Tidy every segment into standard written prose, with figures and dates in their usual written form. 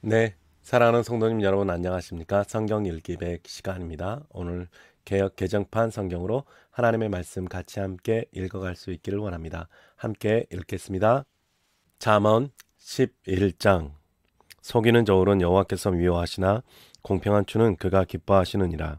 네, 사랑하는 성도님 여러분 안녕하십니까? 성경 읽기 100 시간입니다. 오늘 개역 개정판 성경으로 하나님의 말씀 같이 함께 읽어갈 수 있기를 원합니다. 함께 읽겠습니다. 잠언 11장. 속이는 저울은 여호와께서 미워하시나 공평한 추는 그가 기뻐하시느니라.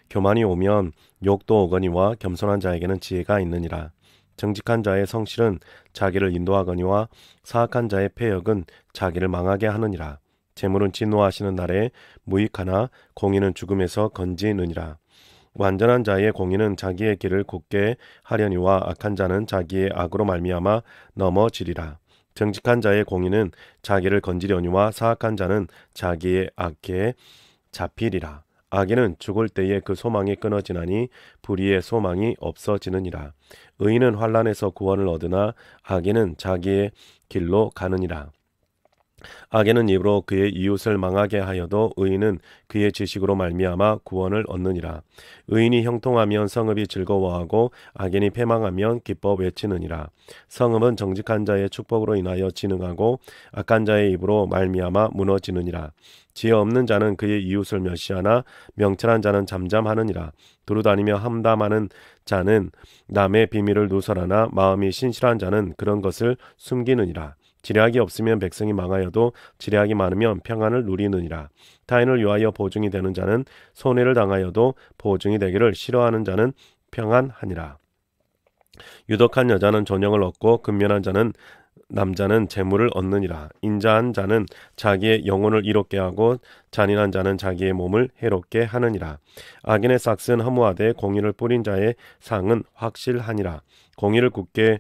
교만이 오면 욕도 오거니와 겸손한 자에게는 지혜가 있느니라. 정직한 자의 성실은 자기를 인도하거니와 사악한 자의 패역은 자기를 망하게 하느니라. 재물은 진노하시는 날에 무익하나 공의는 죽음에서 건지느니라. 완전한 자의 공의는 자기의 길을 곧게 하려니와 악한 자는 자기의 악으로 말미암아 넘어지리라. 정직한 자의 공의는 자기를 건지려니와 사악한 자는 자기의 악에 잡히리라. 악인은 죽을 때에 그 소망이 끊어지나니 불의의 소망이 없어지느니라. 의인은 환난에서 구원을 얻으나 악인은 자기의 길로 가느니라. 악인은 입으로 그의 이웃을 망하게 하여도 의인은 그의 지식으로 말미암아 구원을 얻느니라. 의인이 형통하면 성읍이 즐거워하고 악인이 패망하면 기뻐 외치느니라. 성읍은 정직한 자의 축복으로 인하여 진흥하고 악한 자의 입으로 말미암아 무너지느니라. 지혜 없는 자는 그의 이웃을 멸시하나 명철한 자는 잠잠하느니라. 두루다니며 함담하는 자는 남의 비밀을 누설하나 마음이 신실한 자는 그런 것을 숨기느니라. 지략이 없으면 백성이 망하여도 지략이 많으면 평안을 누리느니라. 타인을 위하여 보증이 되는 자는 손해를 당하여도 보증이 되기를 싫어하는 자는 평안하니라. 유독한 여자는 존영을 얻고 근면한 자는 남자는 재물을 얻느니라. 인자한 자는 자기의 영혼을 이롭게 하고 잔인한 자는 자기의 몸을 해롭게 하느니라. 악인의 삭은 허무하되 공의를 뿌린 자의 상은 확실하니라. 공의를 굳게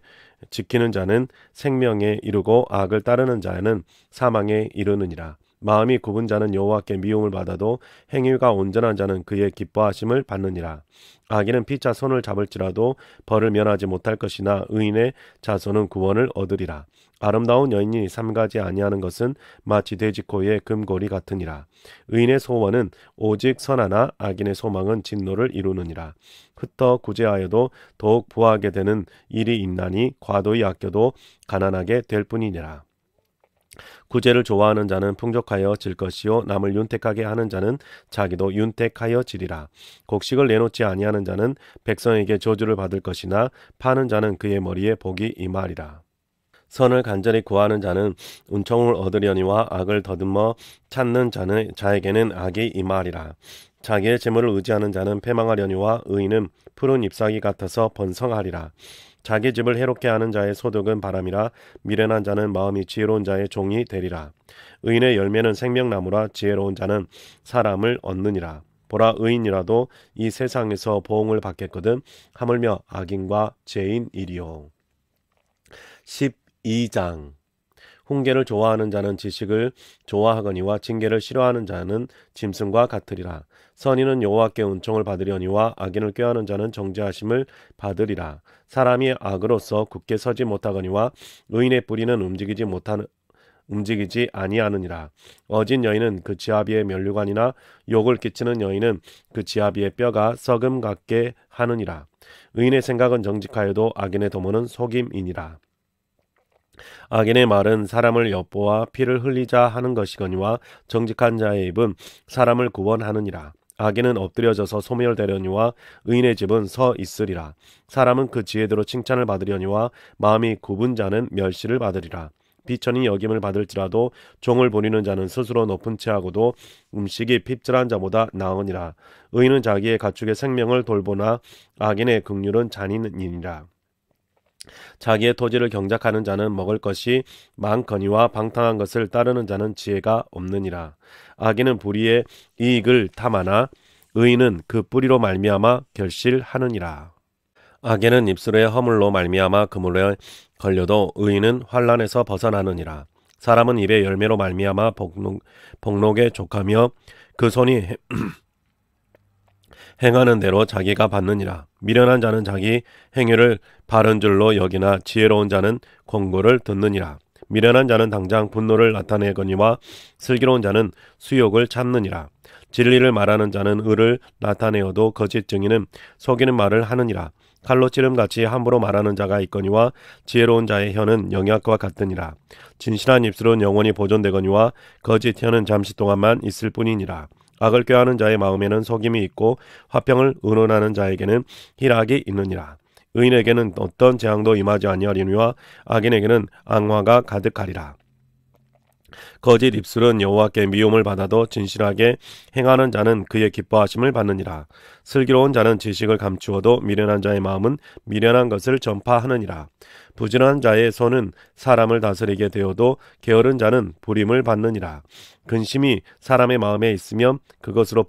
지키는 자는 생명에 이르고 악을 따르는 자는 사망에 이르느니라. 마음이 굽은 자는 여호와께 미움을 받아도 행위가 온전한 자는 그의 기뻐하심을 받느니라. 악인은 피차 손을 잡을지라도 벌을 면하지 못할 것이나 의인의 자손은 구원을 얻으리라. 아름다운 여인이 삼가지 아니하는 것은 마치 돼지코의 금고리 같으니라. 의인의 소원은 오직 선하나 악인의 소망은 진노를 이루느니라. 흩어 구제하여도 더욱 부하게 되는 일이 있나니 과도히 아껴도 가난하게 될 뿐이니라. 구제를 좋아하는 자는 풍족하여 질 것이요 남을 윤택하게 하는 자는 자기도 윤택하여 지리라. 곡식을 내놓지 아니하는 자는 백성에게 저주를 받을 것이나 파는 자는 그의 머리에 복이 임하리라. 선을 간절히 구하는 자는 은총을 얻으려니와 악을 더듬어 찾는 자에게는 악이 임하리라. 자기의 재물을 의지하는 자는 패망하려니와 의인은 푸른 잎사귀 같아서 번성하리라. 자기 집을 해롭게 하는 자의 소득은 바람이라. 미련한 자는 마음이 지혜로운 자의 종이 되리라. 의인의 열매는 생명나무라. 지혜로운 자는 사람을 얻느니라. 보라, 의인이라도 이 세상에서 보응을 받겠거든 하물며 악인과 죄인이리요. 12장. 훈계를 좋아하는 자는 지식을 좋아하거니와 징계를 싫어하는 자는 짐승과 같으리라. 선인은 여호와께 은총을 받으려니와 악인을 꾀하는 자는 정죄하심을 받으리라. 사람이 악으로서 굳게 서지 못하거니와 의인의 뿌리는 움직이지 아니하느니라. 어진 여인은 그 지아비의 면류관이나 욕을 끼치는 여인은 그 지아비의 뼈가 썩음 같게 하느니라. 의인의 생각은 정직하여도 악인의 도모는 속임이니라. 악인의 말은 사람을 엿보아 피를 흘리자 하는 것이거니와 정직한 자의 입은 사람을 구원하느니라. 악인은 엎드려져서 소멸되려니와 의인의 집은 서 있으리라. 사람은 그 지혜대로 칭찬을 받으려니와 마음이 굽은 자는 멸시를 받으리라. 비천이 여김을 받을지라도 종을 부리는 자는 스스로 높은 채하고도 음식이 핍절한 자보다 나으니라. 의인은 자기의 가축의 생명을 돌보나 악인의 긍휼은 잔인이니라. 자기의 토지를 경작하는 자는 먹을 것이 많거니와 방탕한 것을 따르는 자는 지혜가 없느니라. 악인은 불의의 이익을 탐하나 의인은 그 뿌리로 말미암아 결실하느니라. 악인은 입술의 허물로 말미암아 그물에 걸려도 의인은 환난에서 벗어나느니라. 사람은 입의 열매로 말미암아 복록에 족하며 그 손이 행하는 대로 자기가 받느니라. 미련한 자는 자기 행위를 바른 줄로 여기나 지혜로운 자는 권고를 듣느니라. 미련한 자는 당장 분노를 나타내거니와 슬기로운 자는 수욕을 참느니라. 진리를 말하는 자는 의를 나타내어도 거짓 증인은 속이는 말을 하느니라. 칼로 찌름같이 함부로 말하는 자가 있거니와 지혜로운 자의 혀는 영약과 같으니라. 진실한 입술은 영원히 보존되거니와 거짓 혀는 잠시 동안만 있을 뿐이니라. 악을 꾀하는 자의 마음에는 속임이 있고 화평을 의논하는 자에게는 희락이 있느니라. 의인에게는 어떤 재앙도 임하지 아니하리니와 악인에게는 악화가 가득하리라. 거짓 입술은 여호와께 미움을 받아도 진실하게 행하는 자는 그의 기뻐하심을 받느니라. 슬기로운 자는 지식을 감추어도 미련한 자의 마음은 미련한 것을 전파하느니라. 부지런한 자의 손은 사람을 다스리게 되어도 게으른 자는 부림을 받느니라. 근심이 사람의 마음에 있으면 그것으로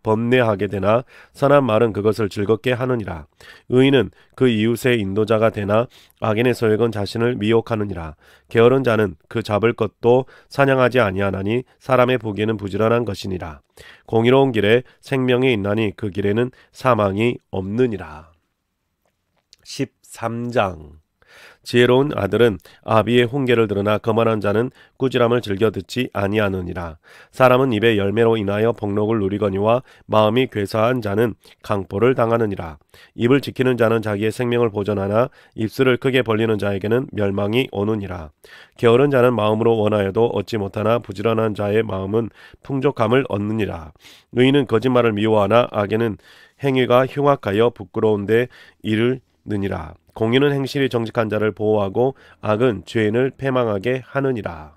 번뇌하게 되나 선한 말은 그것을 즐겁게 하느니라. 의인은 그 이웃의 인도자가 되나 악인의 소액은 자신을 미혹하느니라. 게으른 자는 그 잡을 것도 사냥하지 아니하나니 사람의 보기에는 부지런한 것이니라. 공의로운 길에 생명이 있나니 그 길에는 사망이 없느니라. 13장. 지혜로운 아들은 아비의 훈계를 들으나 거만한 자는 꾸지람을 즐겨 듣지 아니하느니라. 사람은 입의 열매로 인하여 복록을 누리거니와 마음이 괴사한 자는 강포를 당하느니라. 입을 지키는 자는 자기의 생명을 보존하나 입술을 크게 벌리는 자에게는 멸망이 오느니라. 게으른 자는 마음으로 원하여도 얻지 못하나 부지런한 자의 마음은 풍족함을 얻느니라. 의인은 거짓말을 미워하나 악에는 행위가 흉악하여 부끄러운데 이르느니라. 공의는 행실이 정직한 자를 보호하고 악은 죄인을 패망하게 하느니라.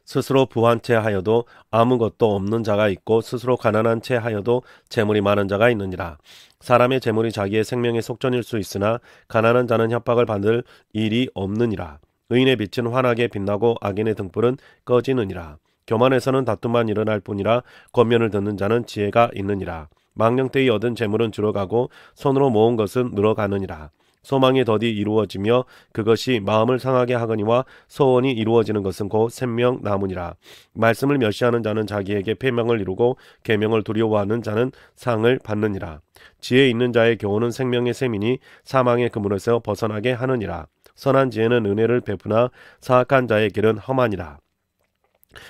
스스로 부한 채 하여도 아무것도 없는 자가 있고 스스로 가난한 채 하여도 재물이 많은 자가 있느니라. 사람의 재물이 자기의 생명의 속전일 수 있으나 가난한 자는 협박을 받을 일이 없느니라. 의인의 빛은 환하게 빛나고 악인의 등불은 꺼지느니라. 교만에서는 다툼만 일어날 뿐이라 권면을 듣는 자는 지혜가 있느니라. 망령되이 얻은 재물은 줄어가고 손으로 모은 것은 늘어가느니라. 소망이 더디 이루어지며 그것이 마음을 상하게 하거니와 소원이 이루어지는 것은 곧 생명나무니라. 말씀을 멸시하는 자는 자기에게 패망을 이루고 계명을 두려워하는 자는 상을 받느니라. 지혜 있는 자의 교훈은 생명의 셈이니 사망의 그물에서 벗어나게 하느니라. 선한 지혜는 은혜를 베푸나 사악한 자의 길은 험하니라.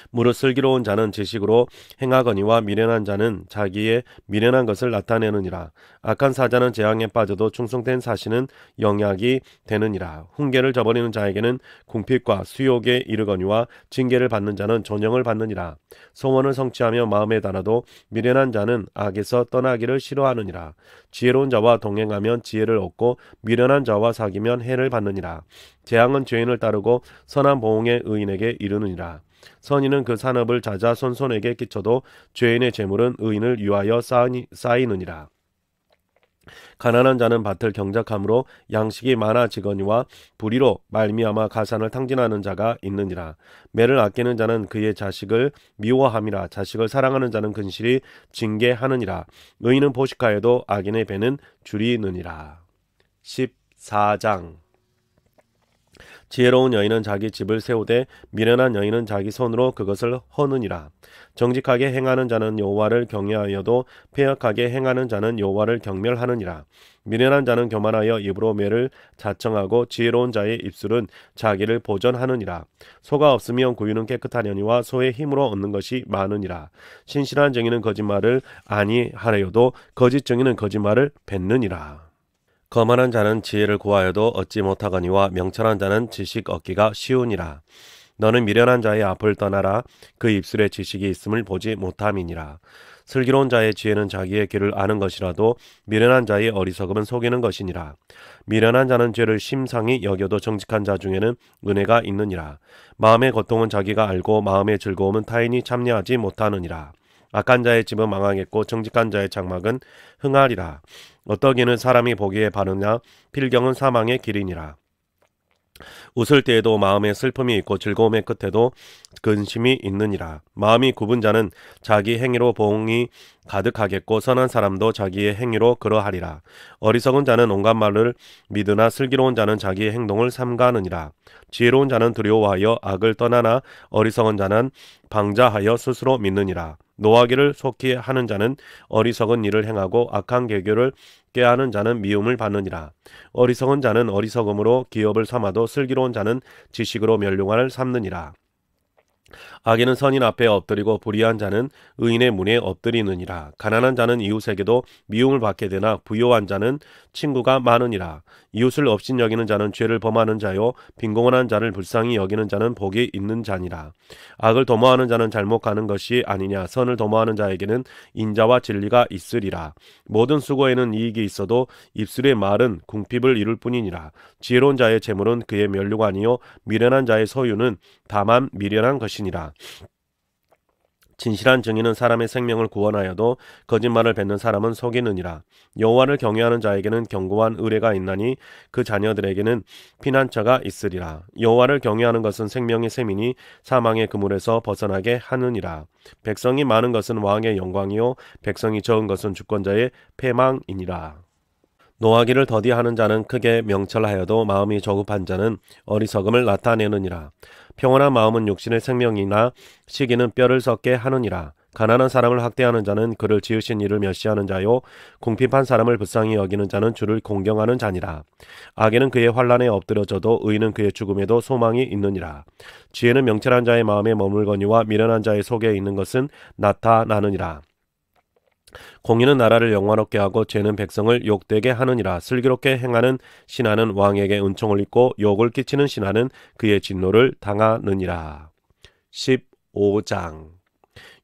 무릇 슬기로운 자는 지식으로 행하거니와 미련한 자는 자기의 미련한 것을 나타내느니라. 악한 사자는 재앙에 빠져도 충성된 사신은 영약이 되느니라. 훈계를 저버리는 자에게는 궁핍과 수욕에 이르거니와 징계를 받는 자는 존영을 받느니라. 소원을 성취하며 마음에 달아도 미련한 자는 악에서 떠나기를 싫어하느니라. 지혜로운 자와 동행하면 지혜를 얻고 미련한 자와 사귀면 해를 받느니라. 재앙은 죄인을 따르고 선한 보응의 의인에게 이르느니라. 선인은 그 산업을 자자손손에게 끼쳐도 죄인의 재물은 의인을 위하여 쌓이느니라. 가난한 자는 밭을 경작함으로 양식이 많아지거니와 불의로 말미암아 가산을 탕진하는 자가 있느니라. 매를 아끼는 자는 그의 자식을 미워함이라. 자식을 사랑하는 자는 근실이 징계하느니라. 의인은 보식하여도 악인의 배는 줄이느니라. 14장. 지혜로운 여인은 자기 집을 세우되 미련한 여인은 자기 손으로 그것을 허느니라. 정직하게 행하는 자는 여호와를 경외하여도 패역하게 행하는 자는 여호와를 경멸하느니라. 미련한 자는 교만하여 입으로 매를 자청하고 지혜로운 자의 입술은 자기를 보전하느니라. 소가 없으면 구유는 깨끗하려니와 소의 힘으로 얻는 것이 많으니라. 신실한 정의는 거짓말을 아니하려도 거짓 정의는 거짓말을 뱉느니라. 거만한 자는 지혜를 구하여도 얻지 못하거니와 명철한 자는 지식 얻기가 쉬우니라. 너는 미련한 자의 앞을 떠나라. 그 입술에 지식이 있음을 보지 못함이니라. 슬기로운 자의 지혜는 자기의 길을 아는 것이라도 미련한 자의 어리석음은 속이는 것이니라. 미련한 자는 죄를 심상히 여겨도 정직한 자 중에는 은혜가 있느니라. 마음의 고통은 자기가 알고 마음의 즐거움은 타인이 참여하지 못하느니라. 악한 자의 집은 망하겠고 정직한 자의 장막은 흥하리라. 어떠기는 사람이 보기에 바르냐 필경은 사망의 길이니라. 웃을 때에도 마음에 슬픔이 있고 즐거움의 끝에도 근심이 있느니라. 마음이 굽은 자는 자기 행위로 보응이 가득하겠고 선한 사람도 자기의 행위로 그러하리라. 어리석은 자는 온갖 말을 믿으나 슬기로운 자는 자기의 행동을 삼가느니라. 지혜로운 자는 두려워하여 악을 떠나나 어리석은 자는 방자하여 스스로 믿느니라. 노하기를 속히 하는 자는 어리석은 일을 행하고 악한 계교를 꾀하는 자는 미움을 받느니라. 어리석은 자는 어리석음으로 기업을 삼아도 슬기로운 자는 지식으로 멸륭을 삼느니라. 악인은 선인 앞에 엎드리고 불의한 자는 의인의 문에 엎드리느니라. 가난한 자는 이웃에게도 미움을 받게 되나 부요한 자는 친구가 많으니라. 이웃을 업신여기는 자는 죄를 범하는 자요 빈곤한 자를 불쌍히 여기는 자는 복이 있는 자니라. 악을 도모하는 자는 잘못 가는 것이 아니냐. 선을 도모하는 자에게는 인자와 진리가 있으리라. 모든 수고에는 이익이 있어도 입술의 말은 궁핍을 이룰 뿐이니라. 지혜로운 자의 재물은 그의 면류관이요 미련한 자의 소유는 다만 미련한 것이니라. 진실한 증인은 사람의 생명을 구원하여도 거짓말을 뱉는 사람은 속이느니라. 여호와를 경외하는 자에게는 견고한 의뢰가 있나니 그 자녀들에게는 피난처가 있으리라. 여호와를 경외하는 것은 생명의 셈이니 사망의 그물에서 벗어나게 하느니라. 백성이 많은 것은 왕의 영광이요 백성이 적은 것은 주권자의 패망이니라. 노하기를 더디하는 자는 크게 명철하여도 마음이 조급한 자는 어리석음을 나타내느니라. 평온한 마음은 육신의 생명이나 시기는 뼈를 썩게 하느니라. 가난한 사람을 학대하는 자는 그를 지으신 이를 멸시하는 자요 궁핍한 사람을 불쌍히 여기는 자는 주를 공경하는 자니라. 악인은 그의 환난에 엎드려져도 의인은 그의 죽음에도 소망이 있느니라. 지혜는 명철한 자의 마음에 머물거니와 미련한 자의 속에 있는 것은 나타나느니라. 공의는 나라를 영화롭게 하고 죄는 백성을 욕되게 하느니라. 슬기롭게 행하는 신하는 왕에게 은총을 입고 욕을 끼치는 신하는 그의 진노를 당하느니라. 15장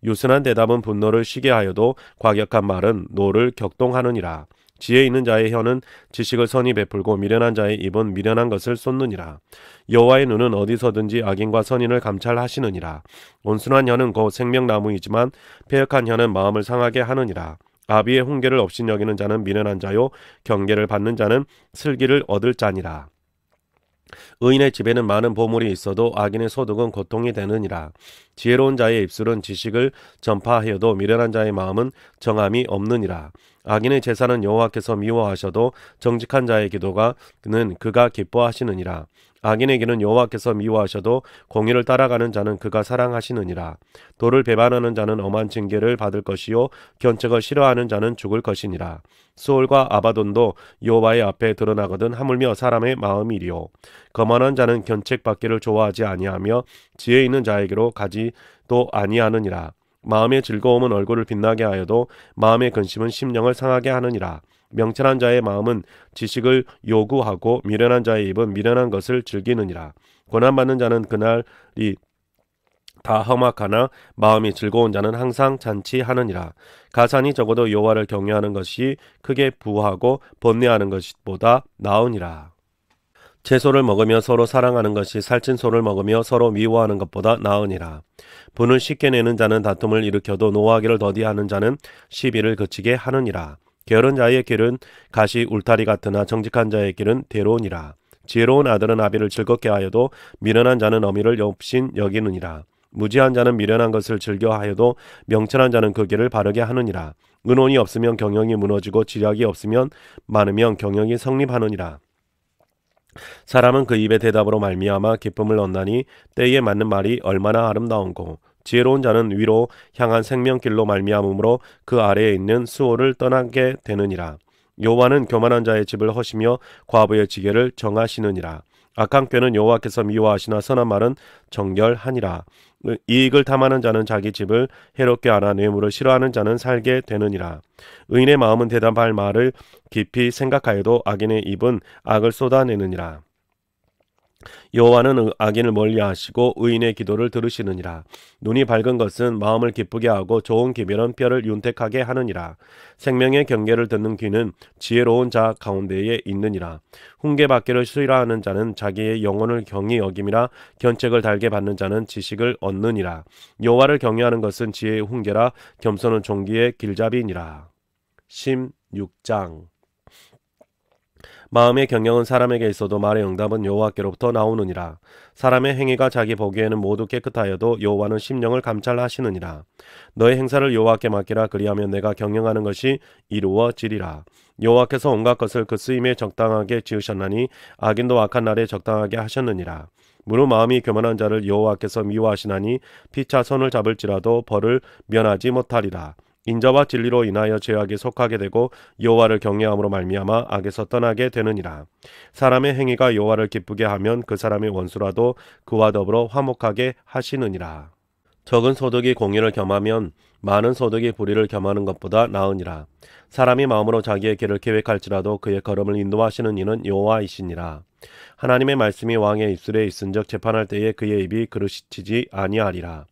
유순한 대답은 분노를 쉬게 하여도 과격한 말은 노를 격동하느니라. 지혜 있는 자의 혀는 지식을 선히 베풀고 미련한 자의 입은 미련한 것을 쏟느니라. 여호와의 눈은 어디서든지 악인과 선인을 감찰하시느니라. 온순한 혀는 곧 생명나무이지만 패역한 혀는 마음을 상하게 하느니라. 아비의 훈계를 업신여기는 자는 미련한 자요 경계를 받는 자는 슬기를 얻을 자니라. 의인의 집에는 많은 보물이 있어도 악인의 소득은 고통이 되느니라. 지혜로운 자의 입술은 지식을 전파하여도 미련한 자의 마음은 정함이 없느니라. 악인의 제사는 여호와께서 미워하셔도 정직한 자의 기도가 그가 기뻐하시느니라. 악인의 길은 여호와께서 미워하셔도 공의를 따라가는 자는 그가 사랑하시느니라. 도를 배반하는 자는 엄한 징계를 받을 것이요 견책을 싫어하는 자는 죽을 것이니라. 수올과 아바돈도 여호와의 앞에 드러나거든 하물며 사람의 마음이리요. 거만한 자는 견책받기를 좋아하지 아니하며 지혜 있는 자에게로 가지도 아니하느니라. 마음의 즐거움은 얼굴을 빛나게 하여도 마음의 근심은 심령을 상하게 하느니라. 명철한 자의 마음은 지식을 요구하고 미련한 자의 입은 미련한 것을 즐기느니라. 고난받는 자는 그날이 다 험악하나 마음이 즐거운 자는 항상 잔치하느니라. 가산이 적어도 여호와를 경외하는 것이 크게 부하고 번뇌하는 것보다 나으니라. 채소를 먹으며 서로 사랑하는 것이 살찐 소를 먹으며 서로 미워하는 것보다 나으니라. 분을 쉽게 내는 자는 다툼을 일으켜도 노하기를 더디하는 자는 시비를 그치게 하느니라. 게으른 자의 길은 가시 울타리 같으나 정직한 자의 길은 대로우니라. 지혜로운 아들은 아비를 즐겁게 하여도 미련한 자는 어미를 욕심 여기느니라. 무지한 자는 미련한 것을 즐겨하여도 명철한 자는 그 길을 바르게 하느니라. 은혼이 없으면 경영이 무너지고 지략이 없으면 많으면 경영이 성립하느니라. 사람은 그 입의 대답으로 말미암아 기쁨을 얻나니 때에 맞는 말이 얼마나 아름다운고. 지혜로운 자는 위로 향한 생명길로 말미암으므로 그 아래에 있는 수호를 떠나게 되느니라. 여호와는 교만한 자의 집을 허시며 과부의 지게를 정하시느니라. 악한 꾀는 여호와께서 미워하시나 선한 말은 정결하니라. 이익을 탐하는 자는 자기 집을 해롭게 하나 뇌물을 싫어하는 자는 살게 되느니라. 의인의 마음은 대답할 말을 깊이 생각하여도 악인의 입은 악을 쏟아내느니라. 여호와는 악인을 멀리하시고 의인의 기도를 들으시느니라. 눈이 밝은 것은 마음을 기쁘게 하고 좋은 기별은 뼈를 윤택하게 하느니라. 생명의 경계를 듣는 귀는 지혜로운 자 가운데에 있느니라. 훈계받기를 싫어하는 자는 자기의 영혼을 경히 여김이라. 견책을 달게 받는 자는 지식을 얻느니라. 여호와를 경외하는 것은 지혜의 훈계라. 겸손은 종기의 길잡이니라. 16장 마음의 경영은 사람에게 있어도 말의 응답은 여호와께로부터 나오느니라. 사람의 행위가 자기 보기에는 모두 깨끗하여도 여호와는 심령을 감찰하시느니라. 너의 행사를 여호와께 맡기라. 그리하면 내가 경영하는 것이 이루어지리라. 여호와께서 온갖 것을 그 쓰임에 적당하게 지으셨나니 악인도 악한 날에 적당하게 하셨느니라. 무릇 마음이 교만한 자를 여호와께서 미워하시나니 피차 손을 잡을지라도 벌을 면하지 못하리라. 인자와 진리로 인하여 죄악에 속하게 되고 여호와를 경외함으로 말미암아 악에서 떠나게 되느니라. 사람의 행위가 여호와를 기쁘게 하면 그 사람의 원수라도 그와 더불어 화목하게 하시느니라. 적은 소득이 공의를 겸하면 많은 소득이 불의를 겸하는 것보다 나으니라. 사람이 마음으로 자기의 길을 계획할지라도 그의 걸음을 인도하시는 이는 여호와이시니라. 하나님의 말씀이 왕의 입술에 있은즉 재판할 때에 그의 입이 그르시치지 아니하리라.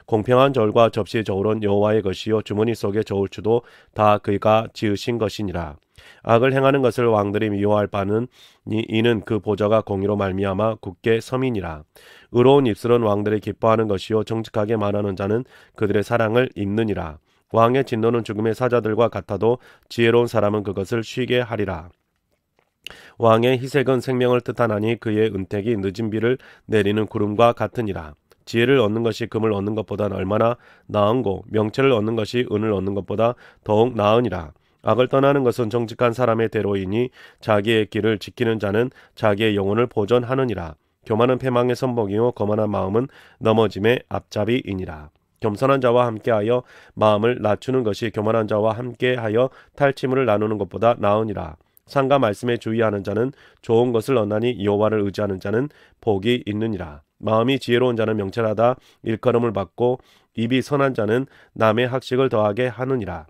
공평한 절과 접시 저울은 여호와의 것이요 주머니 속의 저울추도 다 그가 지으신 것이니라. 악을 행하는 것을 왕들이 미워할 바는 이는 그 보좌가 공의로 말미암아 굳게 섬이니라. 의로운 입술은 왕들이 기뻐하는 것이요 정직하게 말하는 자는 그들의 사랑을 입느니라. 왕의 진노는 죽음의 사자들과 같아도 지혜로운 사람은 그것을 쉬게 하리라. 왕의 희색은 생명을 뜻하나니 그의 은택이 늦은 비를 내리는 구름과 같으니라. 지혜를 얻는 것이 금을 얻는 것보다 얼마나 나은고 명철을 얻는 것이 은을 얻는 것보다 더욱 나으니라. 악을 떠나는 것은 정직한 사람의 대로이니 자기의 길을 지키는 자는 자기의 영혼을 보존하느니라. 교만은 패망의 선봉이요 거만한 마음은 넘어짐의 앞잡이이니라. 겸손한 자와 함께하여 마음을 낮추는 것이 교만한 자와 함께하여 탈취물을 나누는 것보다 나으니라. 상과 말씀에 주의하는 자는 좋은 것을 얻나니 여호와를 의지하는 자는 복이 있느니라. 마음이 지혜로운 자는 명철하다 일컬음을 받고 입이 선한 자는 남의 학식을 더하게 하느니라.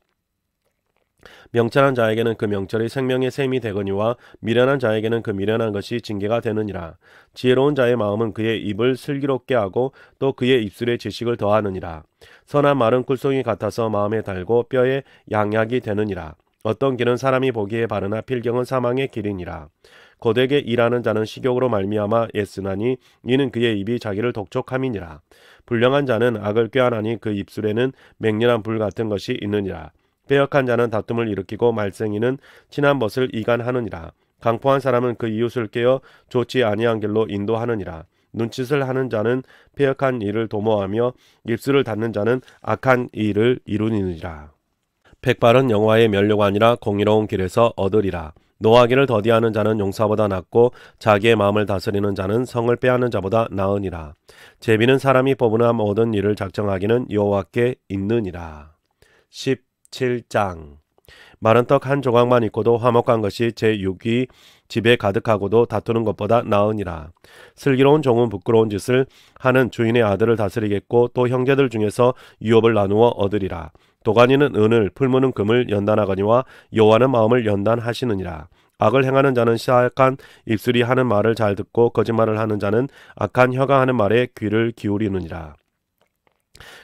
명철한 자에게는 그 명철이 생명의 샘이 되거니와 미련한 자에게는 그 미련한 것이 징계가 되느니라. 지혜로운 자의 마음은 그의 입을 슬기롭게 하고 또 그의 입술에 지식을 더하느니라. 선한 말은 꿀송이 같아서 마음에 달고 뼈에 양약이 되느니라. 어떤 길은 사람이 보기에 바르나 필경은 사망의 길이니라. 고되게 일하는 자는 식욕으로 말미암아 애쓰나니 이는 그의 입이 자기를 독촉함이니라. 불량한 자는 악을 꾀하나니 그 입술에는 맹렬한 불 같은 것이 있느니라. 빼역한 자는 다툼을 일으키고 말썽이는 친한 벗을 이간하느니라. 강포한 사람은 그 이웃을 깨어 좋지 아니한 길로 인도하느니라. 눈짓을 하는 자는 패역한 일을 도모하며 입술을 닫는 자는 악한 일을 이루니라. 백발은 여호와의 면류관이라 공의로운 길에서 얻으리라. 노하기를 더디하는 자는 용사보다 낫고 자기의 마음을 다스리는 자는 성을 빼앗는 자보다 나으니라. 제비는 사람이 뽑으나 모든 일을 작정하기는 여호와께 있느니라. 17장 마른 떡 한 조각만 있고도 화목한 것이 제6이 집에 가득하고도 다투는 것보다 나으니라. 슬기로운 종은 부끄러운 짓을 하는 주인의 아들을 다스리겠고 또 형제들 중에서 유업을 나누어 얻으리라. 도가니는 은을 풀무는 금을 연단하거니와 여호와는 마음을 연단하시느니라. 악을 행하는 자는 사악한 입술이 하는 말을 잘 듣고 거짓말을 하는 자는 악한 혀가 하는 말에 귀를 기울이느니라.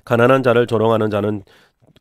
가난한 자를 조롱하는 자는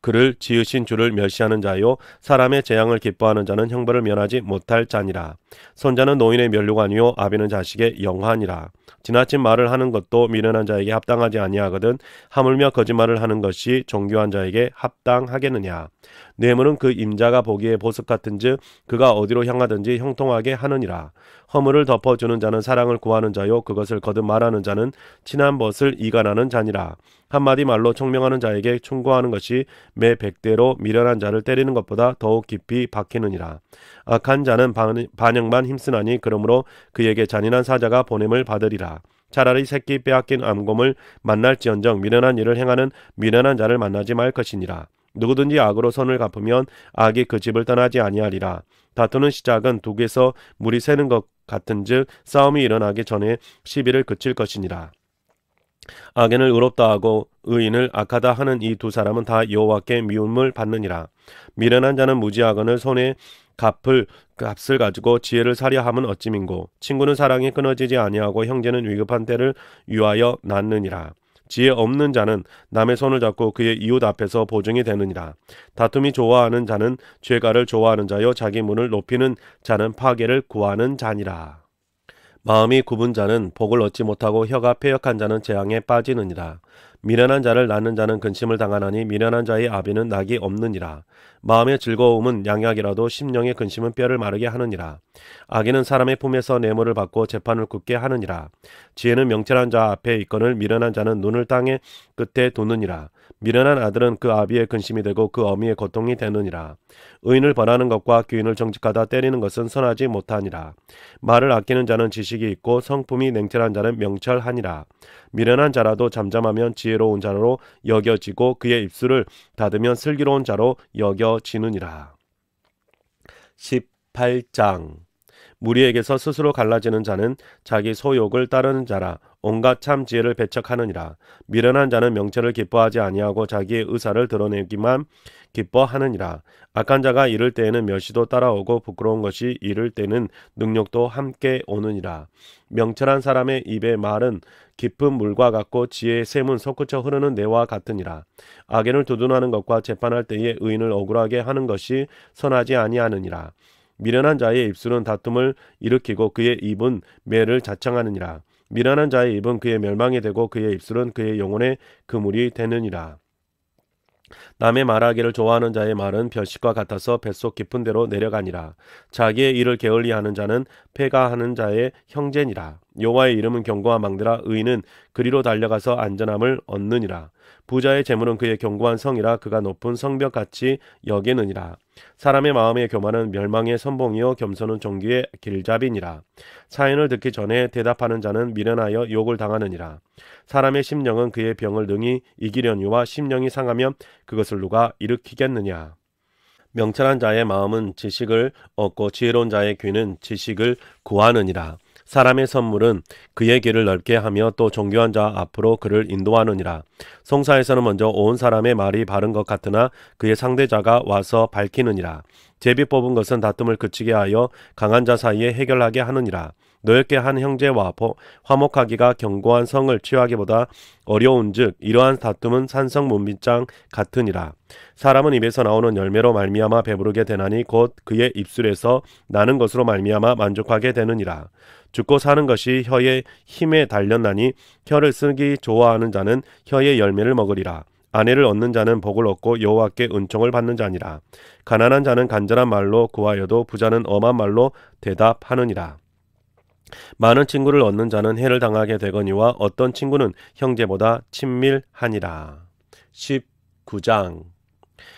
그를 지으신 주를 멸시하는 자요 사람의 재앙을 기뻐하는 자는 형벌을 면하지 못할 자니라. 손자는 노인의 면류관이요 아비는 자식의 영화니라. 지나친 말을 하는 것도 미련한 자에게 합당하지 아니하거든 하물며 거짓말을 하는 것이 정교한 자에게 합당하겠느냐. 뇌물은 그 임자가 보기에 보석 같은즉 그가 어디로 향하든지 형통하게 하느니라. 허물을 덮어주는 자는 사랑을 구하는 자요 그것을 거듭 말하는 자는 친한 벗을 이간하는 자니라. 한마디 말로 총명하는 자에게 충고하는 것이 매 100대로 미련한 자를 때리는 것보다 더욱 깊이 박히느니라. 악한 자는 반역만 힘쓰나니 그러므로 그에게 잔인한 사자가 보냄을 받으리라. 차라리 새끼 빼앗긴 암곰을 만날지언정 미련한 일을 행하는 미련한 자를 만나지 말 것이니라. 누구든지 악으로 선을 갚으면 악이 그 집을 떠나지 아니하리라. 다투는 시작은 둑에서 물이 새는 것 같은즉 싸움이 일어나기 전에 시비를 그칠 것이니라. 악인을 의롭다 하고 의인을 악하다 하는 이 두 사람은 다 여호와께 미움을 받느니라. 미련한 자는 무지하거늘 손에 값을 가지고 지혜를 사려 함은 어찌민고. 친구는 사랑이 끊어지지 아니하고 형제는 위급한 때를 위하여 낳느니라. 지혜 없는 자는 남의 손을 잡고 그의 이웃 앞에서 보증이 되느니라. 다툼이 좋아하는 자는 죄가를 좋아하는 자요 자기 문을 높이는 자는 파괴를 구하는 자니라. 마음이 굽은 자는 복을 얻지 못하고 혀가 패역한 자는 재앙에 빠지느니라. 미련한 자를 낳는 자는 근심을 당하나니 미련한 자의 아비는 낙이 없느니라. 마음의 즐거움은 양약이라도 심령의 근심은 뼈를 마르게 하느니라. 악인은 사람의 품에서 뇌물을 받고 재판을 굳게 하느니라. 지혜는 명철한 자 앞에 있거늘 미련한 자는 눈을 땅의 끝에 두느니라. 미련한 아들은 그 아비의 근심이 되고 그 어미의 고통이 되느니라. 의인을 벌하는 것과 귀인을 정직하다 때리는 것은 선하지 못하니라. 말을 아끼는 자는 지식이 있고 성품이 냉철한 자는 명철하니라. 미련한 자라도 잠잠하면 지혜로운 자로 여겨지고 그의 입술을 닫으면 슬기로운 자로 여겨지느니라. 18장 무리에게서 스스로 갈라지는 자는 자기 소욕을 따르는 자라. 온갖 참 지혜를 배척하느니라. 미련한 자는 명철을 기뻐하지 아니하고 자기의 의사를 드러내기만 기뻐하느니라. 악한 자가 이를 때에는 멸시도 따라오고 부끄러운 것이 이를 때는 능력도 함께 오느니라. 명철한 사람의 입의 말은 깊은 물과 같고 지혜의 샘은 솟구쳐 흐르는 내와 같으니라. 악인을 두둔하는 것과 재판할 때에 의인을 억울하게 하는 것이 선하지 아니하느니라. 미련한 자의 입술은 다툼을 일으키고 그의 입은 매를 자청하느니라. 미련한 자의 입은 그의 멸망이 되고 그의 입술은 그의 영혼의 그물이 되느니라. 남의 말하기를 좋아하는 자의 말은 별식과 같아서 뱃속 깊은 데로 내려가니라. 자기의 일을 게을리하는 자는 패가하는 자의 형제니라. 여호와의 이름은 견고한 망대라. 의인은 그리로 달려가서 안전함을 얻느니라. 부자의 재물은 그의 견고한 성이라. 그가 높은 성벽같이 여기느니라. 사람의 마음의 교만은 멸망의 선봉이요 겸손은 종기의 길잡이니라. 사연을 듣기 전에 대답하는 자는 미련하여 욕을 당하느니라. 사람의 심령은 그의 병을 능히 이기려니와 심령이 상하면 그것을 누가 일으키겠느냐. 명철한 자의 마음은 지식을 얻고 지혜로운 자의 귀는 지식을 구하느니라. 사람의 선물은 그의 길을 넓게 하며 또 존귀한 자 앞으로 그를 인도하느니라. 송사에서는 먼저 온 사람의 말이 바른 것 같으나 그의 상대자가 와서 밝히느니라. 제비 뽑은 것은 다툼을 그치게 하여 강한 자 사이에 해결하게 하느니라. 노엽게 한 형제와 화목하기가 견고한 성을 취하기보다 어려운즉 이러한 다툼은 산성 문빗장 같으니라. 사람은 입에서 나오는 열매로 말미암아 배부르게 되나니 곧 그의 입술에서 나는 것으로 말미암아 만족하게 되느니라. 죽고 사는 것이 혀의 힘에 달렸나니 혀를 쓰기 좋아하는 자는 혀의 열매를 먹으리라. 아내를 얻는 자는 복을 얻고 여호와께 은총을 받는 자니라. 가난한 자는 간절한 말로 구하여도 부자는 엄한 말로 대답하느니라. 많은 친구를 얻는 자는 해를 당하게 되거니와 어떤 친구는 형제보다 친밀하니라. 19장.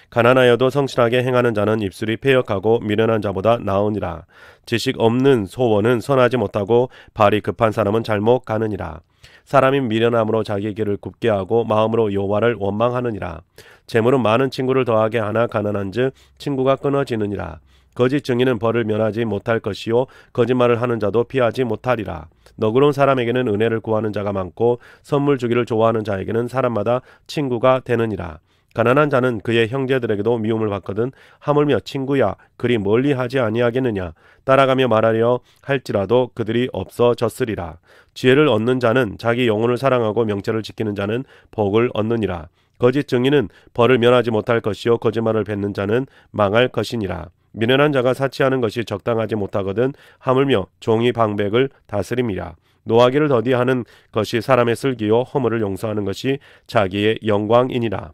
가난하여도 성실하게 행하는 자는 입술이 패역하고 미련한 자보다 나으니라. 지식 없는 소원은 선하지 못하고 발이 급한 사람은 잘못 가느니라. 사람이 미련함으로 자기 길을 굽게 하고 마음으로 여호와를 원망하느니라. 재물은 많은 친구를 더하게 하나 가난한즉 친구가 끊어지느니라. 거짓 증인은 벌을 면하지 못할 것이요 거짓말을 하는 자도 피하지 못하리라. 너그러운 사람에게는 은혜를 구하는 자가 많고 선물 주기를 좋아하는 자에게는 사람마다 친구가 되느니라. 가난한 자는 그의 형제들에게도 미움을 받거든 하물며 친구야 그리 멀리 하지 아니하겠느냐. 따라가며 말하려 할지라도 그들이 없어졌으리라. 지혜를 얻는 자는 자기 영혼을 사랑하고 명철을 지키는 자는 복을 얻느니라. 거짓 증인은 벌을 면하지 못할 것이요 거짓말을 뱉는 자는 망할 것이니라. 미련한 자가 사치하는 것이 적당하지 못하거든 하물며 종이 방백을 다스림이라. 노하기를 더디하는 것이 사람의 슬기요 허물을 용서하는 것이 자기의 영광이니라.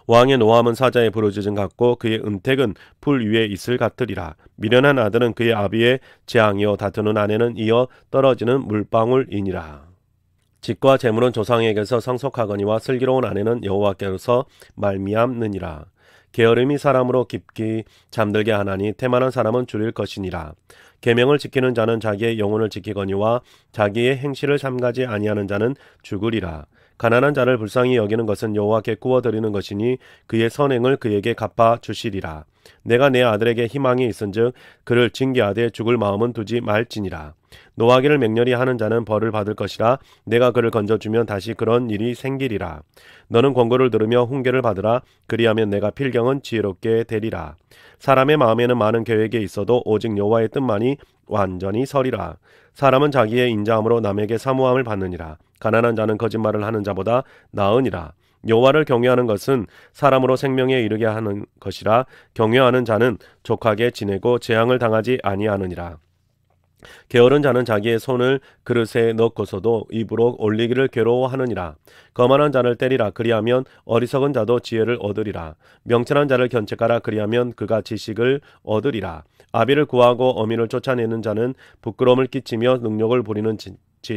왕의 노함은 사자의 부르짖음 같고 그의 은택은 풀 위에 이슬 같으리라. 미련한 아들은 그의 아비의 재앙이요 다투는 아내는 이어 떨어지는 물방울이니라. 집과 재물은 조상에게서 상속하거니와 슬기로운 아내는 여호와께로서 말미암느니라. 게으름이 사람으로 깊이 잠들게 하나니 태만한 사람은 줄일 것이니라. 계명을 지키는 자는 자기의 영혼을 지키거니와 자기의 행실을 삼가지 아니하는 자는 죽으리라. 가난한 자를 불쌍히 여기는 것은 여호와께 구워드리는 것이니 그의 선행을 그에게 갚아 주시리라. 내가 내 아들에게 희망이 있은즉 그를 징계하되 죽을 마음은 두지 말지니라. 노하기를 맹렬히 하는 자는 벌을 받을 것이라. 내가 그를 건져주면 다시 그런 일이 생기리라. 너는 권고를 들으며 훈계를 받으라. 그리하면 내가 필경은 지혜롭게 되리라. 사람의 마음에는 많은 계획이 있어도 오직 여호와의 뜻만이 완전히 서리라. 사람은 자기의 인자함으로 남에게 사모함을 받느니라. 가난한 자는 거짓말을 하는 자보다 나으니라. 여호와를 경외하는 것은 사람으로 생명에 이르게 하는 것이라. 경외하는 자는 족하게 지내고 재앙을 당하지 아니하느니라. 게으른 자는 자기의 손을 그릇에 넣고서도 입으로 올리기를 괴로워하느니라. 거만한 자를 때리라. 그리하면 어리석은 자도 지혜를 얻으리라. 명철한 자를 견책하라. 그리하면 그가 지식을 얻으리라. 아비를 구하고 어미를 쫓아내는 자는 부끄러움을 끼치며 능력을 부리는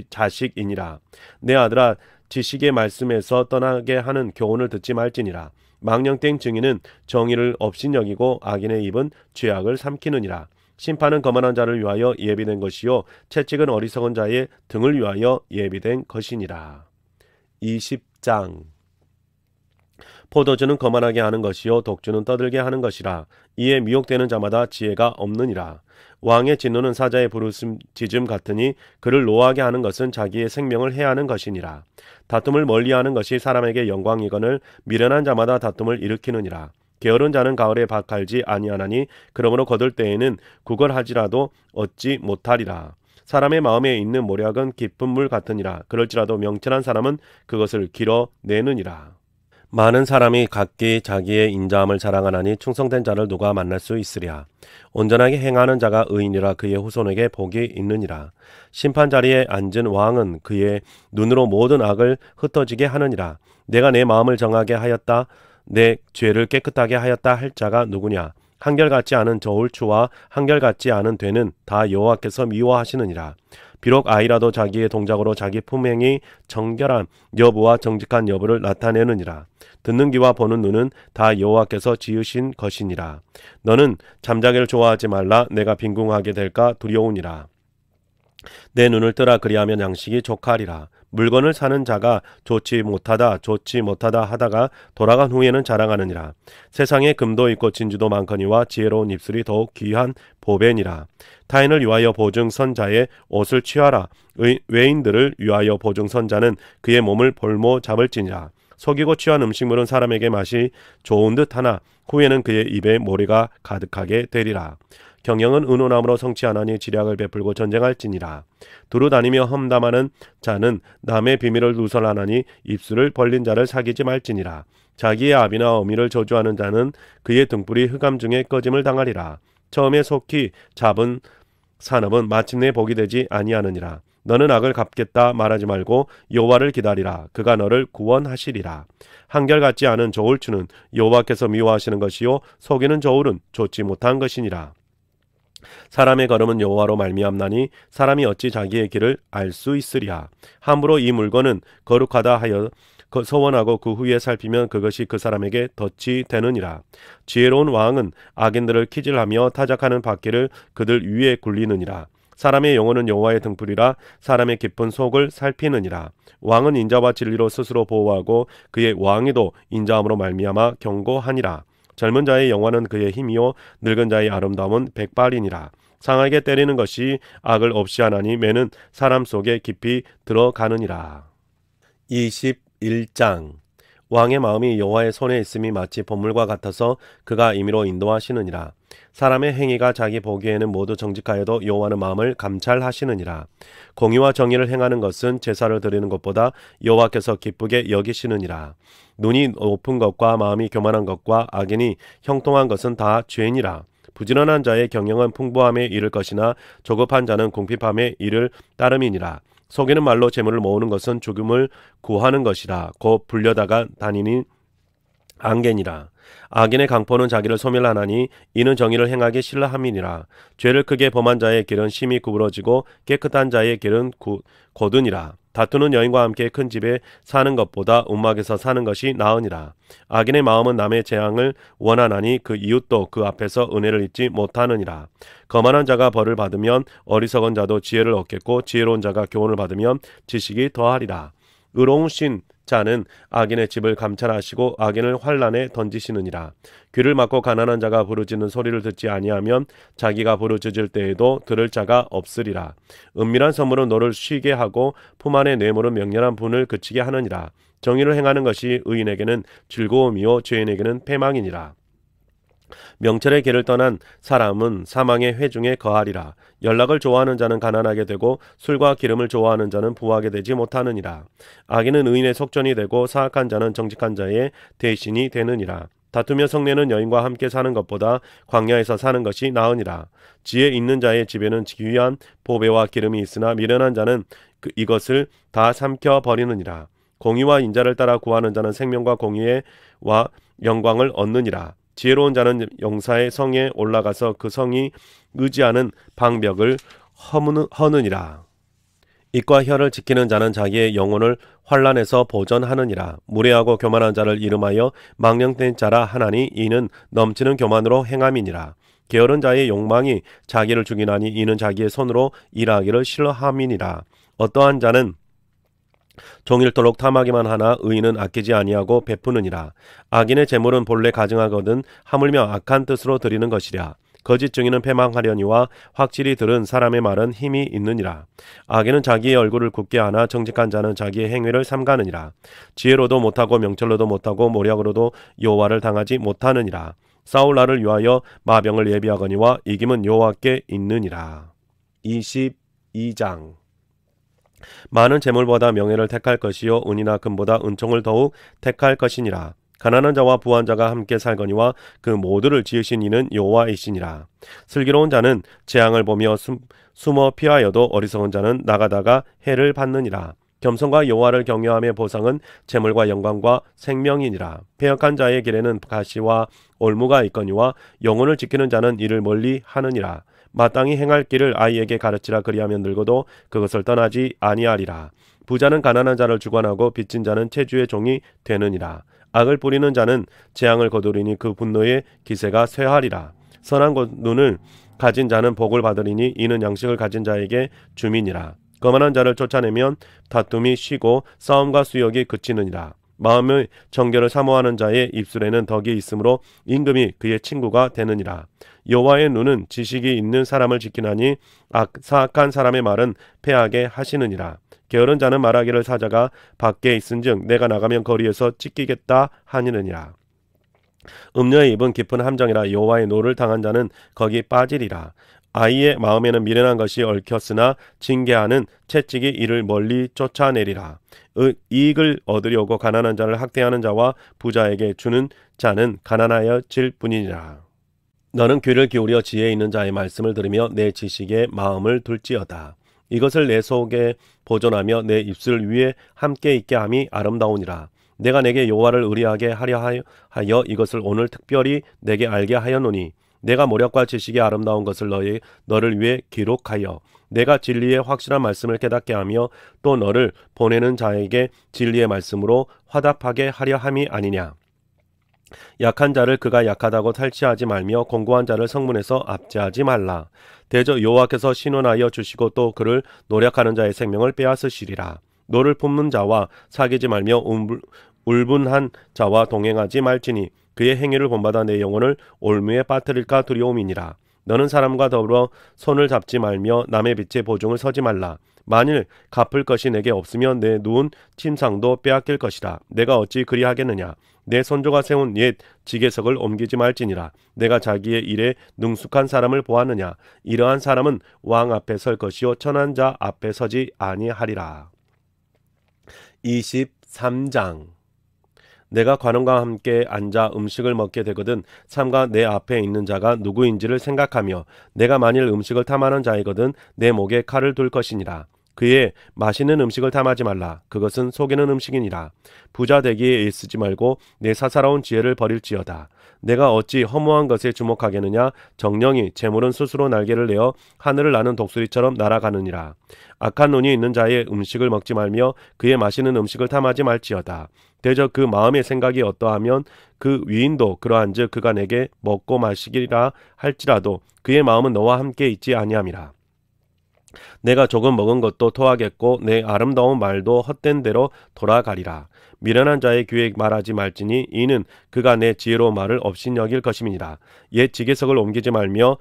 자식이니라. 내 아들아 지식의 말씀에서 떠나게 하는 교훈을 듣지 말지니라. 망령된 증인은 정의를 업신여기고 악인의 입은 죄악을 삼키느니라. 심판은 거만한 자를 위하여 예비된 것이요 채찍은 어리석은 자의 등을 위하여 예비된 것이니라. 20장. 포도주는 거만하게 하는 것이요 독주는 떠들게 하는 것이라. 이에 미혹되는 자마다 지혜가 없느니라. 왕의 진노는 사자의 부르짖음 같으니 그를 노하게 하는 것은 자기의 생명을 해하는 것이니라. 다툼을 멀리하는 것이 사람에게 영광이거늘 미련한 자마다 다툼을 일으키느니라. 게으른 자는 가을에 밭 갈지 아니하나니 그러므로 거둘 때에는 구걸하지라도 얻지 못하리라. 사람의 마음에 있는 모략은 깊은 물 같으니라. 그럴지라도 명철한 사람은 그것을 길어내느니라. 많은 사람이 각기 자기의 인자함을 자랑하나니 충성된 자를 누가 만날 수 있으랴. 온전하게 행하는 자가 의인이라 그의 후손에게 복이 있느니라. 심판 자리에 앉은 왕은 그의 눈으로 모든 악을 흩어지게 하느니라. 내가 내 마음을 정하게 하였다. 내 죄를 깨끗하게 하였다 할 자가 누구냐. 한결같지 않은 저울추와 한결같지 않은 되는 다 여호와께서 미워하시느니라. 비록 아이라도 자기의 동작으로 자기 품행이 정결한 여부와 정직한 여부를 나타내느니라. 듣는 귀와 보는 눈은 다 여호와께서 지으신 것이니라. 너는 잠자기를 좋아하지 말라. 내가 빈궁하게 될까 두려우니라. 내 눈을 뜨라. 그리하면 양식이 족하리라. 물건을 사는 자가 좋지 못하다 하다가 돌아간 후에는 자랑하느니라. 세상에 금도 있고 진주도 많거니와 지혜로운 입술이 더욱 귀한 보배니라. 타인을 위하여 보증선 자의 옷을 취하라. 외인들을 위하여 보증선 자는 그의 몸을 볼모 잡을지니라. 속이고 취한 음식물은 사람에게 맛이 좋은 듯 하나 후에는 그의 입에 모래가 가득하게 되리라. 경영은 의논함으로 성취하나니 지략을 베풀고 전쟁할지니라. 두루 다니며 험담하는 자는 남의 비밀을 누설하나니 입술을 벌린 자를 사귀지 말지니라. 자기의 아비나 어미를 저주하는 자는 그의 등불이 흑암 중에 꺼짐을 당하리라. 처음에 속히 잡은 산업은 마침내 복이 되지 아니하느니라. 너는 악을 갚겠다 말하지 말고 여호와를 기다리라. 그가 너를 구원하시리라. 한결같지 않은 저울추는 여호와께서 미워하시는 것이요 속이는 저울은 좋지 못한 것이니라. 사람의 걸음은 여호와로 말미암나니 사람이 어찌 자기의 길을 알 수 있으랴. 함부로 이 물건은 거룩하다 하여 서원하고 그 후에 살피면 그것이 그 사람에게 덫이 되느니라. 지혜로운 왕은 악인들을 키질하며 타작하는 바퀴를 그들 위에 굴리느니라. 사람의 영혼은 여호와의 등불이라. 사람의 깊은 속을 살피느니라. 왕은 인자와 진리로 스스로 보호하고 그의 왕위도 인자함으로 말미암아 경고하니라. 젊은 자의 영화는 그의 힘이요 늙은 자의 아름다움은 백발이니라. 상하게 때리는 것이 악을 없이 하나니 매는 사람 속에 깊이 들어가느니라. 21장. 왕의 마음이 여호와의 손에 있음이 마치 보물과 같아서 그가 임의로 인도하시느니라. 사람의 행위가 자기 보기에는 모두 정직하여도 여호와는 마음을 감찰하시느니라. 공의와 정의를 행하는 것은 제사를 드리는 것보다 여호와께서 기쁘게 여기시느니라. 눈이 높은 것과 마음이 교만한 것과 악인이 형통한 것은 다 죄니라. 부지런한 자의 경영은 풍부함에 이를 것이나 조급한 자는 궁핍함에 이를 따름이니라. 속이는 말로 재물을 모으는 것은 죽음을 구하는 것이라. 곧 불려다가 다니는 안개니라. 악인의 강포는 자기를 소멸하나니 이는 정의를 행하기 싫어함이니라. 죄를 크게 범한 자의 길은 심히 구부러지고 깨끗한 자의 길은 곧으니라. 다투는 여인과 함께 큰 집에 사는 것보다 움막에서 사는 것이 나으니라. 악인의 마음은 남의 재앙을 원하나니 그 이웃도 그 앞에서 은혜를 잊지 못하느니라. 거만한 자가 벌을 받으면 어리석은 자도 지혜를 얻겠고 지혜로운 자가 교훈을 받으면 지식이 더하리라. 의로우신 자는 악인의 집을 감찰하시고 악인을 환란에 던지시느니라. 귀를 막고 가난한 자가 부르짖는 소리를 듣지 아니하면 자기가 부르짖을 때에도 들을 자가 없으리라. 은밀한 선물은 너를 쉬게 하고 품 안의 뇌물은 명렬한 분을 그치게 하느니라. 정의를 행하는 것이 의인에게는 즐거움이요 죄인에게는 패망이니라. 명철의 길을 떠난 사람은 사망의 회중에 거하리라. 연락을 좋아하는 자는 가난하게 되고 술과 기름을 좋아하는 자는 부하게 되지 못하느니라. 악인은 의인의 속전이 되고 사악한 자는 정직한 자의 대신이 되느니라. 다투며 성내는 여인과 함께 사는 것보다 광야에서 사는 것이 나으니라. 지혜 있는 자의 집에는 귀한 보배와 기름이 있으나 미련한 자는 이것을 다 삼켜 버리느니라. 공의와 인자를 따라 구하는 자는 생명과 공의와 영광을 얻느니라. 지혜로운 자는 용사의 성에 올라가서 그 성이 의지하는 방벽을 허느니라. 입과 혀를 지키는 자는 자기의 영혼을 환난에서 보전하느니라. 무례하고 교만한 자를 이름하여 망령된 자라 하나니 이는 넘치는 교만으로 행함이니라. 게으른 자의 욕망이 자기를 죽이나니 이는 자기의 손으로 일하기를 싫어함이니라. 어떠한 자는 종일토록 탐하기만 하나 의인은 아끼지 아니하고 베푸느니라. 악인의 재물은 본래 가증하거든 하물며 악한 뜻으로 드리는 것이랴. 거짓 증인은 패망하려니와 확실히 들은 사람의 말은 힘이 있느니라. 악인은 자기의 얼굴을 굳게 하나 정직한 자는 자기의 행위를 삼가느니라. 지혜로도 못하고 명철로도 못하고 모략으로도 여호와를 당하지 못하느니라. 싸울 날을 위하여 마병을 예비하거니와 이김은 여호와께 있느니라. 22장. 많은 재물보다 명예를 택할 것이요 은이나 금보다 은총을 더욱 택할 것이니라. 가난한 자와 부한 자가 함께 살거니와 그 모두를 지으신 이는 여호와이시니라. 슬기로운 자는 재앙을 보며 숨어 피하여도 어리석은 자는 나가다가 해를 받느니라. 겸손과 여호와를 경외함의 보상은 재물과 영광과 생명이니라. 패역한 자의 길에는 가시와 올무가 있거니와 영혼을 지키는 자는 이를 멀리 하느니라. 마땅히 행할 길을 아이에게 가르치라. 그리하면 늙어도 그것을 떠나지 아니하리라. 부자는 가난한 자를 주관하고 빚진 자는 체주의 종이 되느니라. 악을 뿌리는 자는 재앙을 거두리니 그 분노의 기세가 쇠하리라. 선한 눈을 가진 자는 복을 받으리니 이는 양식을 가진 자에게 주민이라. 거만한 자를 쫓아내면 다툼이 쉬고 싸움과 수욕이 그치느니라. 마음의 정결을 사모하는 자의 입술에는 덕이 있으므로 임금이 그의 친구가 되느니라. 여호와의 눈은 지식이 있는 사람을 지키나니 사악한 사람의 말은 패하게 하시느니라. 게으른 자는 말하기를 사자가 밖에 있은즉 내가 나가면 거리에서 찢기겠다 하느니라. 음녀의 입은 깊은 함정이라. 여호와의 노를 당한 자는 거기 빠지리라. 아이의 마음에는 미련한 것이 얽혔으나 징계하는 채찍이 이를 멀리 쫓아내리라. 이익을 얻으려고 가난한 자를 학대하는 자와 부자에게 주는 자는 가난하여질 뿐이니라. 너는 귀를 기울여 지혜 있는 자의 말씀을 들으며 내 지식에 마음을 둘지어다. 이것을 내 속에 보존하며 내 입술 위에 함께 있게 함이 아름다우니라. 내가 내게 여호와를 의뢰하게 하려 하여 이것을 오늘 특별히 내게 알게 하였노니 내가 모략과 지식이 아름다운 것을 너를 위해 기록하여 내가 진리의 확실한 말씀을 깨닫게 하며 또 너를 보내는 자에게 진리의 말씀으로 화답하게 하려 함이 아니냐. 약한 자를 그가 약하다고 탈취하지 말며 공고한 자를 성문에서 압제하지 말라. 대저 여호와께서 신원하여 주시고 또 그를 노력하는 자의 생명을 빼앗으시리라. 노를 품는 자와 사귀지 말며 울분한 자와 동행하지 말지니 그의 행위를 본받아 내 영혼을 올무에 빠뜨릴까 두려움이니라. 너는 사람과 더불어 손을 잡지 말며 남의 빛에 보증을 서지 말라. 만일 갚을 것이 내게 없으면 내 누운 침상도 빼앗길 것이라. 내가 어찌 그리하겠느냐. 내 손조가 세운 옛 지게석을 옮기지 말지니라. 내가 자기의 일에 능숙한 사람을 보았느냐. 이러한 사람은 왕 앞에 설 것이요 천한 자 앞에 서지 아니하리라. 23장. 내가 관원과 함께 앉아 음식을 먹게 되거든 삼가 내 앞에 있는 자가 누구인지를 생각하며 내가 만일 음식을 탐하는 자이거든 내 목에 칼을 둘 것이니라. 그의 맛있는 음식을 탐하지 말라. 그것은 속이는 음식이니라. 부자 되기에 애쓰지 말고 내 사사로운 지혜를 버릴지어다. 내가 어찌 허무한 것에 주목하겠느냐. 정령이 재물은 스스로 날개를 내어 하늘을 나는 독수리처럼 날아가느니라. 악한 눈이 있는 자의 음식을 먹지 말며 그의 맛있는 음식을 탐하지 말지어다. 대저 그 마음의 생각이 어떠하면 그 위인도 그러한즉 그가 내게 먹고 마시기라 할지라도 그의 마음은 너와 함께 있지 아니함이라. 내가 조금 먹은 것도 토하겠고 내 아름다운 말도 헛된 대로 돌아가리라. 미련한 자의 귀에 말하지 말지니 이는 그가 내 지혜로운 말을 업신여길 것임이니라. 옛 지게석을 옮기지 말며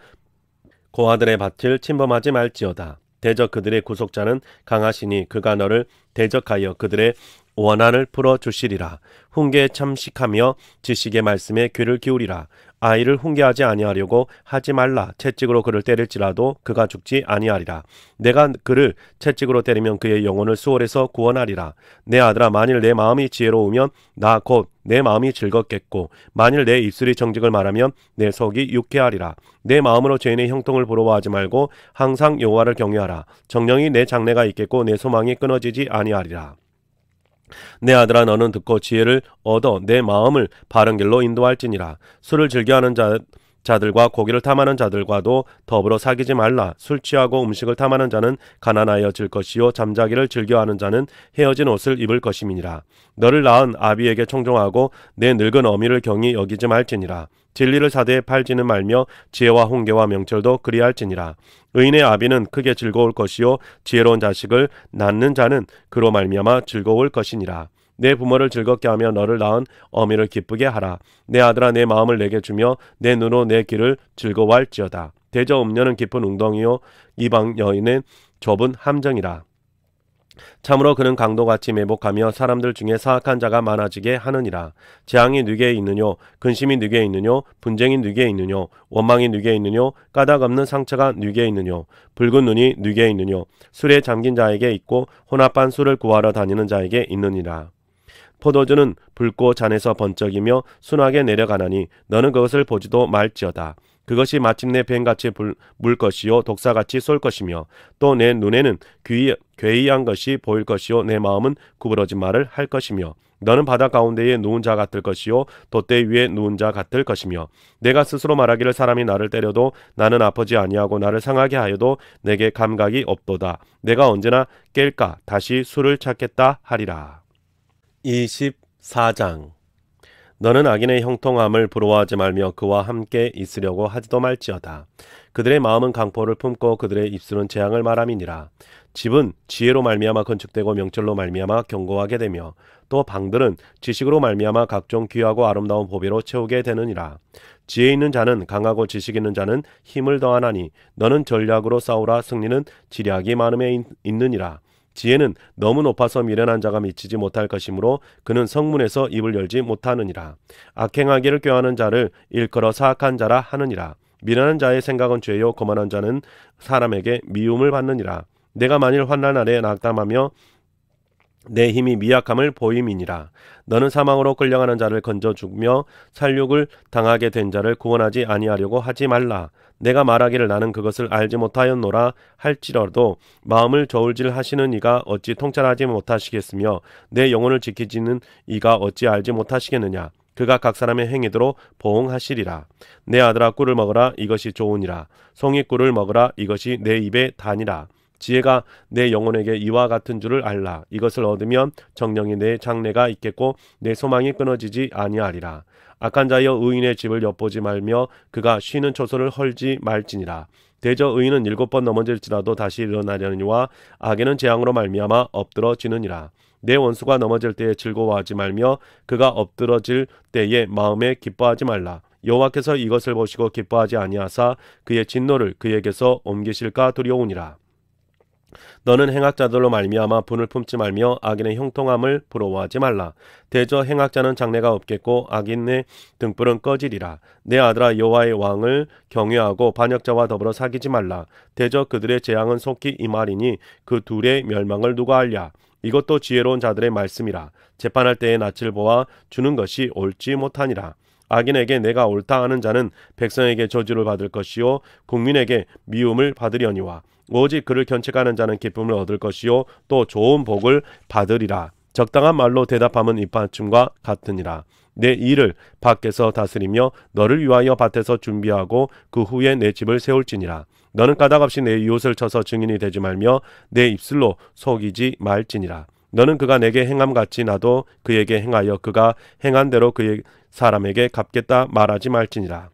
고아들의 밭을 침범하지 말지어다. 대적 그들의 구속자는 강하시니 그가 너를 대적하여 그들의 원한을 풀어주시리라. 훈계에 참식하며 지식의 말씀에 귀를 기울이라. 아이를 훈계하지 아니하려고 하지 말라. 채찍으로 그를 때릴지라도 그가 죽지 아니하리라. 내가 그를 채찍으로 때리면 그의 영혼을 수월에서 구원하리라. 내 아들아, 만일 내 마음이 지혜로우면 나 곧 내 마음이 즐겁겠고 만일 내 입술이 정직을 말하면 내 속이 유쾌하리라. 내 마음으로 죄인의 형통을 부러워하지 말고 항상 여호와를 경외하라. 정령이 내 장래가 있겠고 내 소망이 끊어지지 아니하리라. 내 아들아, 너는 듣고 지혜를 얻어 내 마음을 바른 길로 인도할지니라. 술을 즐겨하는 자들과 고기를 탐하는 자들과도 더불어 사귀지 말라. 술 취하고 음식을 탐하는 자는 가난하여질 것이요 잠자기를 즐겨하는 자는 헤어진 옷을 입을 것임이니라. 너를 낳은 아비에게 청종하고 내 늙은 어미를 경히 여기지 말지니라. 진리를 사대에 팔지는 말며 지혜와 훈계와 명철도 그리할지니라. 의인의 아비는 크게 즐거울 것이요 지혜로운 자식을 낳는 자는 그로 말미암아 즐거울 것이니라. 내 부모를 즐겁게 하며 너를 낳은 어미를 기쁘게 하라. 내 아들아 내 마음을 내게 주며 내 눈으로 내 길을 즐거워할지어다. 대저 음녀는 깊은 웅덩이요 이방 여인은 좁은 함정이라. 참으로 그는 강도같이 매복하며 사람들 중에 사악한 자가 많아지게 하느니라. 재앙이 누게 있느뇨 근심이 누게 있느뇨 분쟁이 누게 있느뇨 원망이 누게 있느뇨 까닭 없는 상처가 누게 있느뇨 붉은 눈이 누게 있느뇨 술에 잠긴 자에게 있고 혼합한 술을 구하러 다니는 자에게 있느니라. 포도주는 붉고 잔에서 번쩍이며 순하게 내려가나니 너는 그것을 보지도 말지어다. 그것이 마침내 뱀같이 물 것이요 독사같이 쏠 것이며 또 내 눈에는 괴이한 것이 보일 것이요 내 마음은 구부러진 말을 할 것이며 너는 바다 가운데에 누운 자 같을 것이요 돛대 위에 누운 자 같을 것이며 내가 스스로 말하기를 사람이 나를 때려도 나는 아프지 아니하고 나를 상하게 하여도 내게 감각이 없도다. 내가 언제나 깰까 다시 술을 찾겠다 하리라. 24장. 너는 악인의 형통함을 부러워하지 말며 그와 함께 있으려고 하지도 말지어다. 그들의 마음은 강포를 품고 그들의 입술은 재앙을 말함이니라. 집은 지혜로 말미암아 건축되고 명철로 말미암아 견고하게 되며 또 방들은 지식으로 말미암아 각종 귀하고 아름다운 보배로 채우게 되느니라. 지혜 있는 자는 강하고 지식 있는 자는 힘을 더하나니 너는 전략으로 싸우라. 승리는 지략이 많음에 있느니라. 지혜는 너무 높아서 미련한 자가 미치지 못할 것이므로 그는 성문에서 입을 열지 못하느니라. 악행하기를 꾀하는 자를 일컬어 사악한 자라 하느니라. 미련한 자의 생각은 죄요 거만한 자는 사람에게 미움을 받느니라. 내가 만일 환난 날에 낙담하며 내 힘이 미약함을 보임이니라. 너는 사망으로 끌려가는 자를 건져 죽며 살육을 당하게 된 자를 구원하지 아니하려고 하지 말라. 내가 말하기를 나는 그것을 알지 못하였노라 할지라도 마음을 저울질 하시는 이가 어찌 통찰하지 못하시겠으며 내 영혼을 지키지는 이가 어찌 알지 못하시겠느냐. 그가 각 사람의 행위대로 보응하시리라. 내 아들아 꿀을 먹으라. 이것이 좋으니라. 송이 꿀을 먹으라. 이것이 내 입에 다니라. 지혜가 내 영혼에게 이와 같은 줄을 알라. 이것을 얻으면 정령이 내 장래가 있겠고 내 소망이 끊어지지 아니하리라. 악한 자여 의인의 집을 엿보지 말며 그가 쉬는 초소를 헐지 말지니라. 대저 의인은 7번 넘어질지라도 다시 일어나려니와 악에는 재앙으로 말미암아 엎드러지느니라. 내 원수가 넘어질 때에 즐거워하지 말며 그가 엎드러질 때에 마음에 기뻐하지 말라. 여호와께서 이것을 보시고 기뻐하지 아니하사 그의 진노를 그에게서 옮기실까 두려우니라. 너는 행악자들로 말미암아 분을 품지 말며 악인의 형통함을 부러워하지 말라. 대저 행악자는 장래가 없겠고 악인의 등불은 꺼지리라. 내 아들아 여호와의 왕을 경외하고 반역자와 더불어 사귀지 말라. 대저 그들의 재앙은 속히 임하리니 그 둘의 멸망을 누가 알랴. 이것도 지혜로운 자들의 말씀이라. 재판할 때에 낯을 보아 주는 것이 옳지 못하니라. 악인에게 내가 옳다 하는 자는 백성에게 저주를 받을 것이요 국민에게 미움을 받으려니와 오직 그를 견책하는 자는 기쁨을 얻을 것이요 또 좋은 복을 받으리라. 적당한 말로 대답함은 입맞춤과 같으니라. 내 일을 밖에서 다스리며 너를 위하여 밭에서 준비하고 그 후에 내 집을 세울지니라. 너는 까닭없이 내 이웃을 쳐서 증인이 되지 말며 내 입술로 속이지 말지니라. 너는 그가 내게 행함같이 나도 그에게 행하여 그가 행한 대로 그의 사람에게 갚겠다 말하지 말지니라.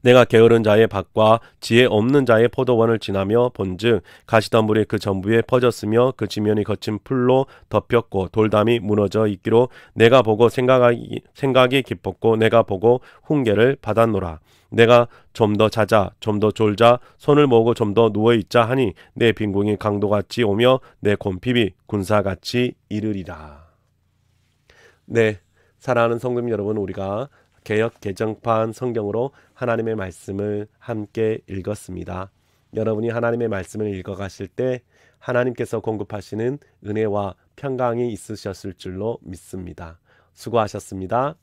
내가 게으른 자의 밭과 지혜 없는 자의 포도원을 지나며 본즉 가시덤불이 그 전부에 퍼졌으며 그 지면이 거친 풀로 덮였고 돌담이 무너져 있기로 내가 보고 생각이 깊었고 내가 보고 훈계를 받았노라. 내가 좀 더 자자 좀 더 졸자 손을 모으고 좀 더 누워있자 하니 내 빈궁이 강도같이 오며 내 곰핍이 군사같이 이르리라. 네, 사랑하는 성도님 여러분, 우리가 개역 개정판 성경으로 하나님의 말씀을 함께 읽었습니다. 여러분이 하나님의 말씀을 읽어가실 때 하나님께서 공급하시는 은혜와 평강이 있으셨을 줄로 믿습니다. 수고하셨습니다.